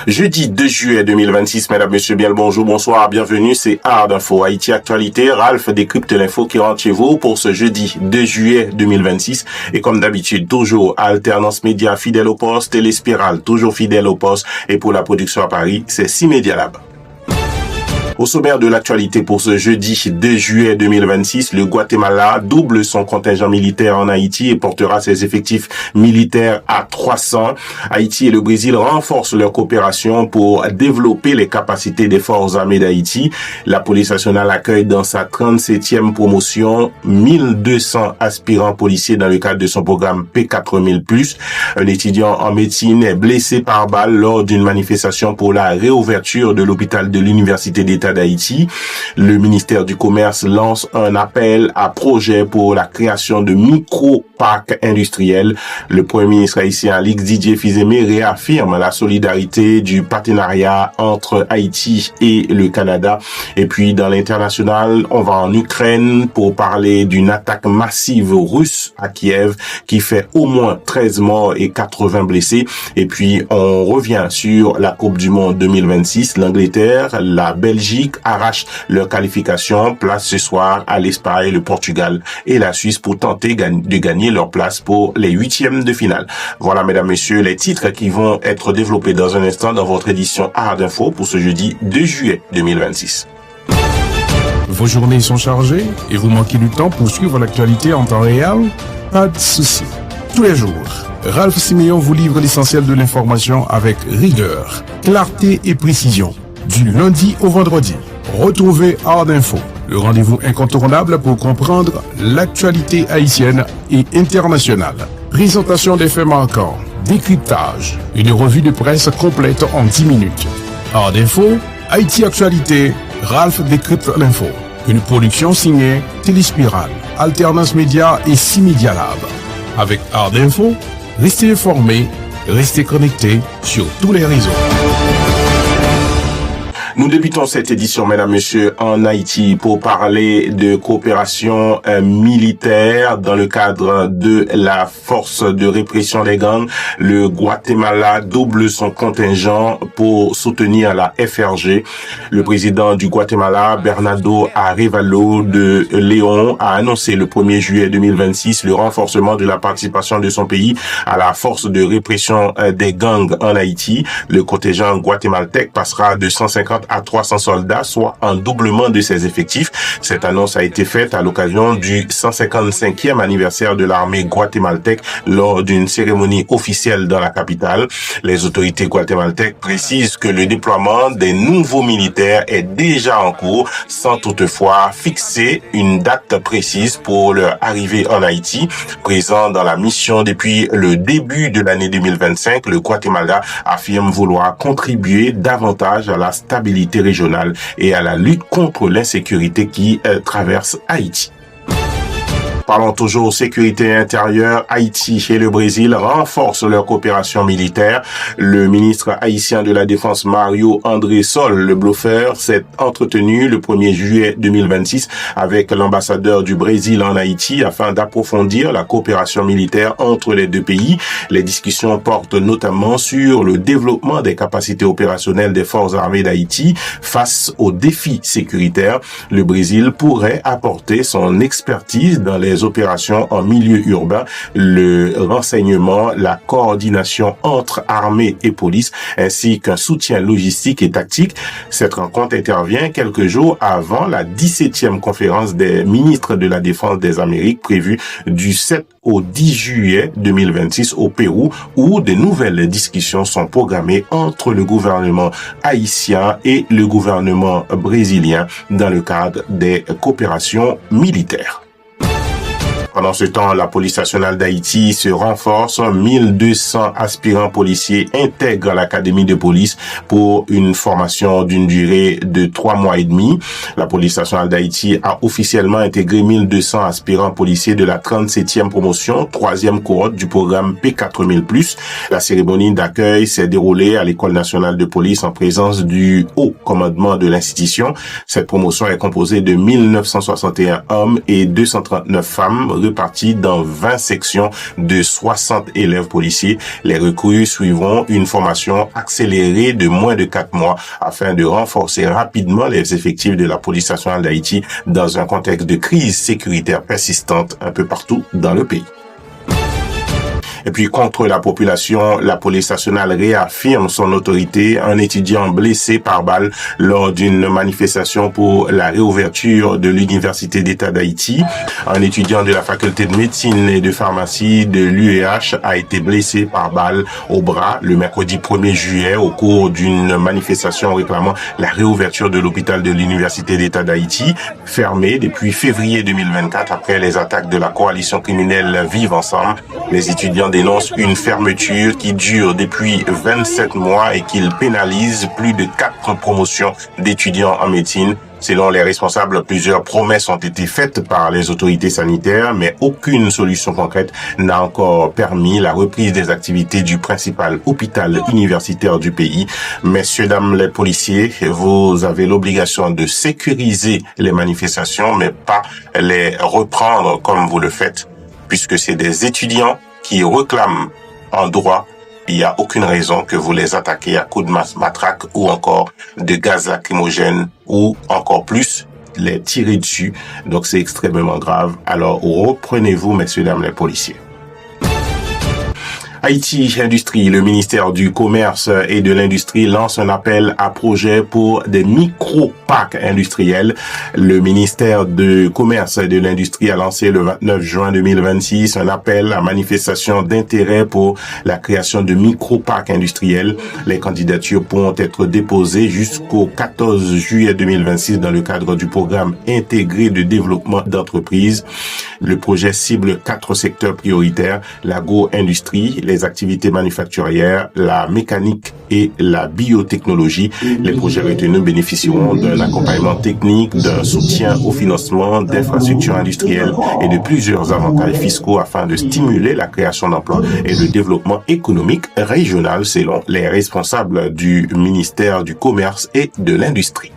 Jeudi 2 juillet 2026, mesdames, messieurs, bien le bonjour, bonsoir, bienvenue, c'est Ard Info, Haïti Actualité. Ralph décrypte l'info qui rentre chez vous pour ce jeudi 2 juillet 2026. Et comme d'habitude, toujours Alternance Média fidèle au poste, Téléspirale toujours fidèle au poste. Et pour la production à Paris, c'est 6 Media Lab. Au sommaire de l'actualité pour ce jeudi 2 juillet 2026, le Guatemala double son contingent militaire en Haïti et portera ses effectifs militaires à 300. Haïti et le Brésil renforcent leur coopération pour développer les capacités des forces armées d'Haïti. La police nationale accueille dans sa 37e promotion 1200 aspirants policiers dans le cadre de son programme P4000+. Un étudiant en médecine est blessé par balle lors d'une manifestation pour la réouverture de l'hôpital de l'Université d'État d'Haïti. Le ministère du Commerce lance un appel à projet pour la création de micro-parcs industriels. Le Premier ministre haïtien Alix Didier Fils-Aimé réaffirme la solidarité du partenariat entre Haïti et le Canada. Et puis dans l'international, on va en Ukraine pour parler d'une attaque massive russe à Kiev qui fait au moins 13 morts et 80 blessés. Et puis on revient sur la Coupe du Monde 2026. L'Angleterre, la Belgique arrachent leur qualification, place ce soir à l'Espagne, le Portugal et la Suisse pour tenter de gagner leur place pour les huitièmes de finale. Voilà, mesdames, messieurs, les titres qui vont être développés dans un instant dans votre édition Ard Info pour ce jeudi 2 juillet 2026. Vos journées sont chargées et vous manquez du temps pour suivre l'actualité en temps réel? Pas de souci. Tous les jours, Ralph Siméon vous livre l'essentiel de l'information avec rigueur, clarté et précision. Du lundi au vendredi, retrouvez Ard Info, le rendez-vous incontournable pour comprendre l'actualité haïtienne et internationale. Présentation des faits marquants, décryptage, une revue de presse complète en 10 minutes. Ard Info, Haïti Actualité, Ralph décrypte l'info. Une production signée Téléspirale, Alternance Média et 6 Media Lab. Avec Ard Info, restez informés, restez connectés sur tous les réseaux. Nous débutons cette édition, mesdames, messieurs, en Haïti pour parler de coopération militaire dans le cadre de la force de répression des gangs. Le Guatemala double son contingent pour soutenir la FRG. Le président du Guatemala, Bernardo Arévalo de León, a annoncé le 1er juillet 2026 le renforcement de la participation de son pays à la force de répression des gangs en Haïti. Le contingent guatémaltèque passera de 150 à 300 soldats, soit un doublement de ses effectifs. Cette annonce a été faite à l'occasion du 155e anniversaire de l'armée guatémaltèque lors d'une cérémonie officielle dans la capitale. Les autorités guatémaltèques précisent que le déploiement des nouveaux militaires est déjà en cours, sans toutefois fixer une date précise pour leur arrivée en Haïti. Présent dans la mission depuis le début de l'année 2025, le Guatemala affirme vouloir contribuer davantage à la stabilité régionale et à la lutte contre l'insécurité qui traverse Haïti. Parlons toujours sécurité intérieure. Haïti et le Brésil renforcent leur coopération militaire. Le ministre haïtien de la Défense Mario André Sol, le bluffeur, s'est entretenu le 1er juillet 2026 avec l'ambassadeur du Brésil en Haïti afin d'approfondir la coopération militaire entre les deux pays. Les discussions portent notamment sur le développement des capacités opérationnelles des forces armées d'Haïti face aux défis sécuritaires. Le Brésil pourrait apporter son expertise dans les opérations en milieu urbain, le renseignement, la coordination entre armée et police, ainsi qu'un soutien logistique et tactique. Cette rencontre intervient quelques jours avant la 17e conférence des ministres de la Défense des Amériques prévue du 7 au 10 juillet 2026 au Pérou, où de nouvelles discussions sont programmées entre le gouvernement haïtien et le gouvernement brésilien dans le cadre des coopérations militaires. Pendant ce temps, la police nationale d'Haïti se renforce. 1200 aspirants policiers intègrent l'académie de police pour une formation d'une durée de 3 mois et demi. La police nationale d'Haïti a officiellement intégré 1200 aspirants policiers de la 37e promotion, 3e cohorte du programme P4000+. La cérémonie d'accueil s'est déroulée à l'École nationale de police en présence du haut commandement de l'institution. Cette promotion est composée de 1961 hommes et 239 femmes répartis dans 20 sections de 60 élèves policiers. Les recrues suivront une formation accélérée de moins de 4 mois afin de renforcer rapidement les effectifs de la police nationale d'Haïti dans un contexte de crise sécuritaire persistante un peu partout dans le pays. Et puis contre la population, la police nationale réaffirme son autorité. Un étudiant blessé par balle lors d'une manifestation pour la réouverture de l'Université d'État d'Haïti. Un étudiant de la faculté de médecine et de pharmacie de l'UEH a été blessé par balle au bras le mercredi 1er juillet au cours d'une manifestation réclamant la réouverture de l'hôpital de l'Université d'État d'Haïti, fermé depuis février 2024 après les attaques de la coalition criminelle Vive Ensemble. Les étudiants dénonce une fermeture qui dure depuis 27 mois et qu'il pénalise plus de 4 promotions d'étudiants en médecine. Selon les responsables, plusieurs promesses ont été faites par les autorités sanitaires, mais aucune solution concrète n'a encore permis la reprise des activités du principal hôpital universitaire du pays. Messieurs, dames les policiers, vous avez l'obligation de sécuriser les manifestations, mais pas les reprendre comme vous le faites, puisque c'est des étudiants qui réclament en droit. Il n'y a aucune raison que vous les attaquez à coups de matraque ou encore de gaz lacrymogène ou encore plus les tirer dessus. Donc c'est extrêmement grave. Alors reprenez-vous, messieurs, dames les policiers. Haïti Industrie, le ministère du Commerce et de l'Industrie lance un appel à projets pour des micro-parcs industriels. Le ministère du Commerce et de l'Industrie a lancé le 29 juin 2026 un appel à manifestation d'intérêt pour la création de micro-parcs industriels. Les candidatures pourront être déposées jusqu'au 14 juillet 2026 dans le cadre du programme intégré de développement d'entreprises. Le projet cible 4 secteurs prioritaires, l'agro-industrie, les activités manufacturières, la mécanique et la biotechnologie. Les projets retenus bénéficieront d'un accompagnement technique, d'un soutien au financement d'infrastructures industrielles et de plusieurs avantages fiscaux afin de stimuler la création d'emplois et le développement économique régional selon les responsables du ministère du Commerce et de l'Industrie.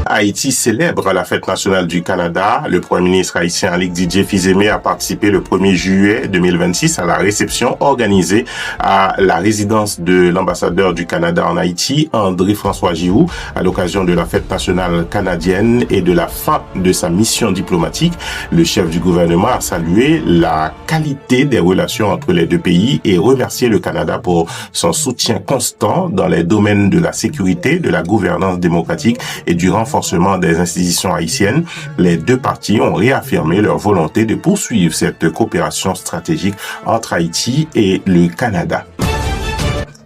Haïti célèbre la fête nationale du Canada. Le Premier ministre haïtien Alik Didier Fils-Aimé a participé le 1er juillet 2026 à la réception organisée à la résidence de l'ambassadeur du Canada en Haïti, André-François Giroux, à l'occasion de la fête nationale canadienne et de la fin de sa mission diplomatique. Le chef du gouvernement a salué la qualité des relations entre les deux pays et remercié le Canada pour son soutien constant dans les domaines de la sécurité, de la gouvernance démocratique et du renforcement des institutions haïtiennes. Les deux parties ont réaffirmé leur volonté de poursuivre cette coopération stratégique entre Haïti et le Canada.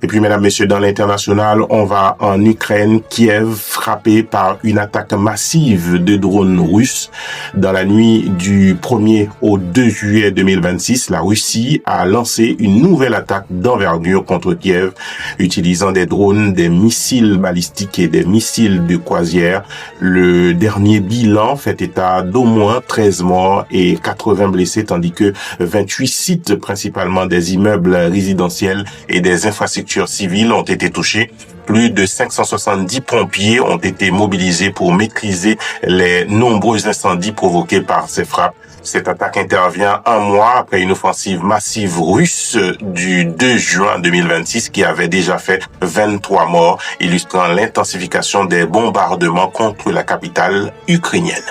Et puis, mesdames, messieurs, dans l'international, on va en Ukraine, Kiev, frappé par une attaque massive de drones russes. Dans la nuit du 1er au 2 juillet 2026, la Russie a lancé une nouvelle attaque d'envergure contre Kiev, utilisant des drones, des missiles balistiques et des missiles de croisière. Le dernier bilan fait état d'au moins 13 morts et 80 blessés, tandis que 28 sites, principalement des immeubles résidentiels et des infrastructures civiles ont été touchés. Plus de 570 pompiers ont été mobilisés pour maîtriser les nombreux incendies provoqués par ces frappes. Cette attaque intervient un mois après une offensive massive russe du 2 juin 2026 qui avait déjà fait 23 morts, illustrant l'intensification des bombardements contre la capitale ukrainienne.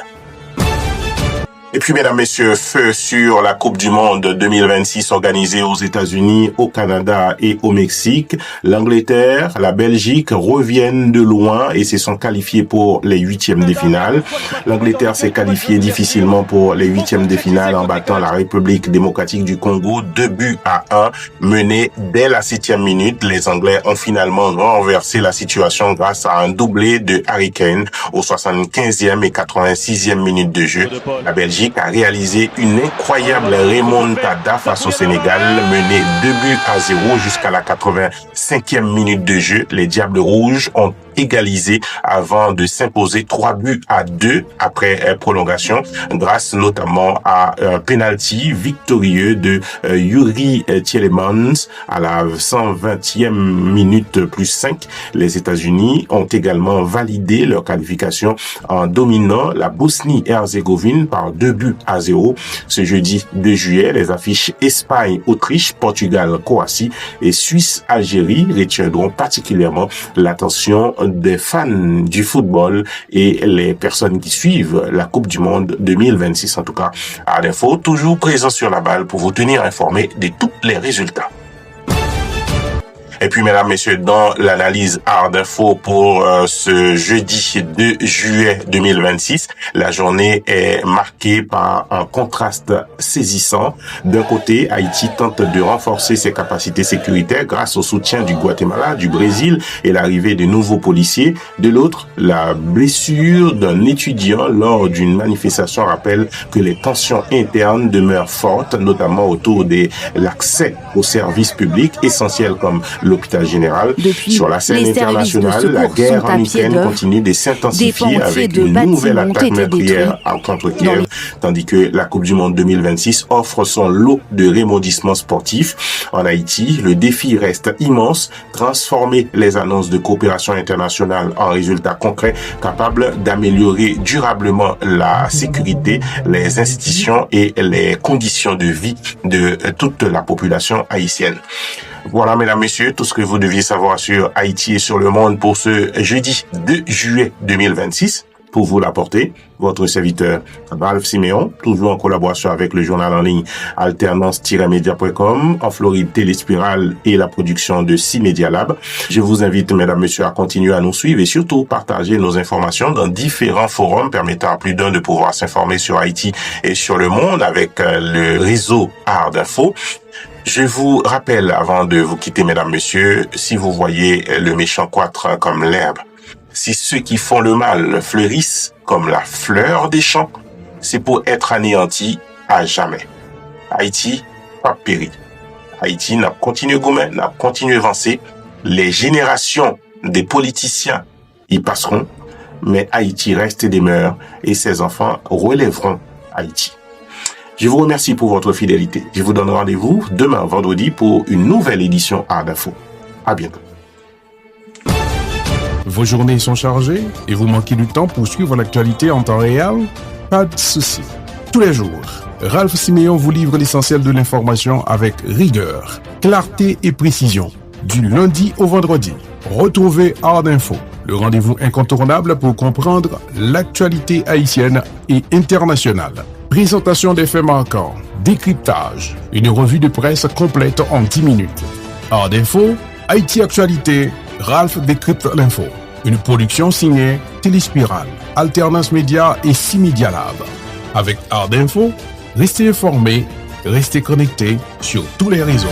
Et puis, mesdames, messieurs, feu sur la Coupe du Monde 2026 organisée aux États-Unis, au Canada et au Mexique. L'Angleterre, la Belgique reviennent de loin et se sont qualifiés pour les huitièmes de finale. L'Angleterre s'est qualifiée difficilement pour les huitièmes de finale en battant la République démocratique du Congo 2-1, menée dès la 7e minute. Les Anglais ont finalement renversé la situation grâce à un doublé de Harry Kane aux 75e et 86e minutes de jeu. La Belgique a réalisé une incroyable remontada face au Sénégal, mené 2-0 jusqu'à la 85e minute de jeu. Les Diables Rouges ont égalisé avant de s'imposer 3-2 après prolongation, grâce notamment à un penalty victorieux de Yuri Tielemans à la 120e minute plus 5. Les États-Unis ont également validé leur qualification en dominant la Bosnie-Herzégovine par 2 2-0. Ce jeudi 2 juillet, les affiches Espagne-Autriche, Portugal-Croatie et Suisse-Algérie retiendront particulièrement l'attention des fans du football et les personnes qui suivent la Coupe du Monde 2026. En tout cas, Art Info, toujours présent sur la balle pour vous tenir informé de tous les résultats. Et puis, mesdames, messieurs, dans l'analyse Art Info pour ce jeudi 2 juillet 2026, la journée est marquée par un contraste saisissant. D'un côté, Haïti tente de renforcer ses capacités sécuritaires grâce au soutien du Guatemala, du Brésil et l'arrivée de nouveaux policiers. De l'autre, la blessure d'un étudiant lors d'une manifestation rappelle que les tensions internes demeurent fortes, notamment autour de l'accès aux services publics essentiels comme l'hôpital général. Depuis, sur la scène internationale, la guerre en Ukraine continue de s'intensifier avec une nouvelle attaque meurtrière contre Kiev, tandis que la Coupe du Monde 2026 offre son lot de rebondissements sportifs. En Haïti, le défi reste immense, transformer les annonces de coopération internationale en résultats concrets capables d'améliorer durablement la sécurité, les institutions et les conditions de vie de toute la population haïtienne. Voilà, mesdames, messieurs, tout ce que vous deviez savoir sur Haïti et sur le monde pour ce jeudi 2 juillet 2026. Pour vous l'apporter, votre serviteur Ralph Siméon, toujours en collaboration avec le journal en ligne alternance-media.com, en Floride Téléspirale et la production de 6 Media Lab. Je vous invite, mesdames, messieurs, à continuer à nous suivre et surtout partager nos informations dans différents forums permettant à plus d'un de pouvoir s'informer sur Haïti et sur le monde avec le réseau Art Info. Je vous rappelle, avant de vous quitter, mesdames, messieurs, si vous voyez le méchant croître comme l'herbe, si ceux qui font le mal fleurissent comme la fleur des champs, c'est pour être anéanti à jamais. Haïti, pas péri. Haïti n'a continué gourmet, n'a continué avancer. Les générations des politiciens y passeront, mais Haïti reste et demeure et ses enfants relèveront Haïti. Je vous remercie pour votre fidélité. Je vous donne rendez-vous demain, vendredi, pour une nouvelle édition Art Info. À bientôt. Vos journées sont chargées et vous manquez du temps pour suivre l'actualité en temps réel? Pas de souci. Tous les jours, Ralph Siméon vous livre l'essentiel de l'information avec rigueur, clarté et précision. Du lundi au vendredi, retrouvez Art Info, le rendez-vous incontournable pour comprendre l'actualité haïtienne et internationale. Présentation des faits marquants, décryptage, une revue de presse complète en 10 minutes. Art Info, Haïti Actualité, Ralph décrypte l'info. Une production signée Téléspirale, Alternance Média et 6 Media Lab. Avec Art Info, restez informés, restez connectés sur tous les réseaux.